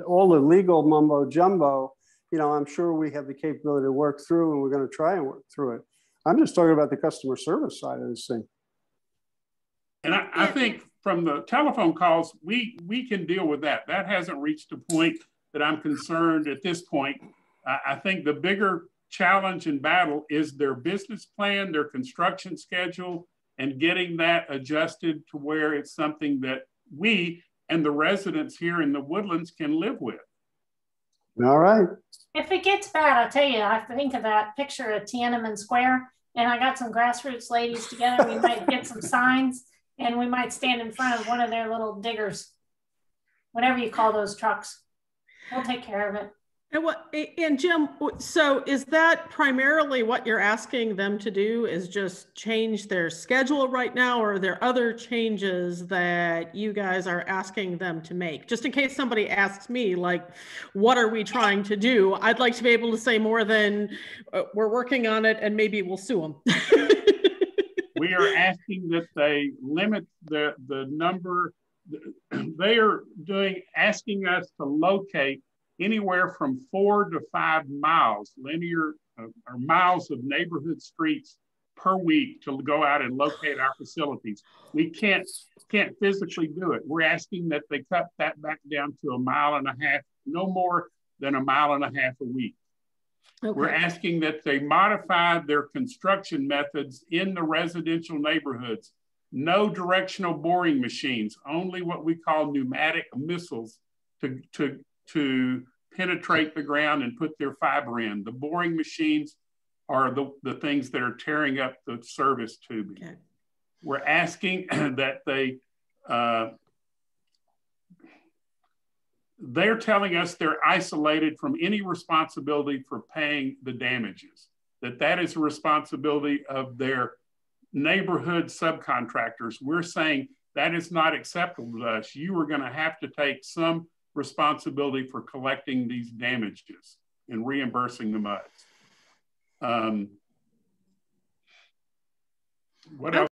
all the legal mumbo jumbo, I'm sure we have the capability to work through, and we're going to try and work through it. I'm just talking about the customer service side of this thing.
And I think from the telephone calls, we can deal with that. That hasn't reached a point that I'm concerned at this point. I think the bigger challenge and battle is their business plan, their construction schedule, and getting that adjusted to where it's something that we and the residents here in the Woodlands can live with.
All right.
If it gets bad, I'll tell you, I think of that picture of Tiananmen Square, and I got some grassroots ladies together. We might get some signs, and we might stand in front of one of their little diggers, whatever you call those trucks. We'll take care of it.
And Jim, so is that primarily what you're asking them to do, is just change their schedule right now, or are there other changes that you guys are asking them to make? Just in case somebody asks me, like, what are we trying to do? I'd like to be able to say more than we're working on it and maybe we'll sue them.
We are asking that they limit the number. They are asking us to locate anywhere from 4 to 5 miles, linear or miles of neighborhood streets per week to go out and locate our facilities. We can't physically do it. We're asking that they cut that back down to 1.5 miles, no more than 1.5 miles a week. Okay. We're asking that they modify their construction methods in the residential neighborhoods. No directional boring machines, only what we call pneumatic missiles to penetrate the ground and put their fiber in. The boring machines are the things that are tearing up the service tubing. Okay. We're asking that they're telling us they're isolated from any responsibility for paying the damages, that is a responsibility of their neighborhood subcontractors. We're saying that is not acceptable to us. You are going to have to take some responsibility for collecting these damages and reimbursing the MUDs. What else?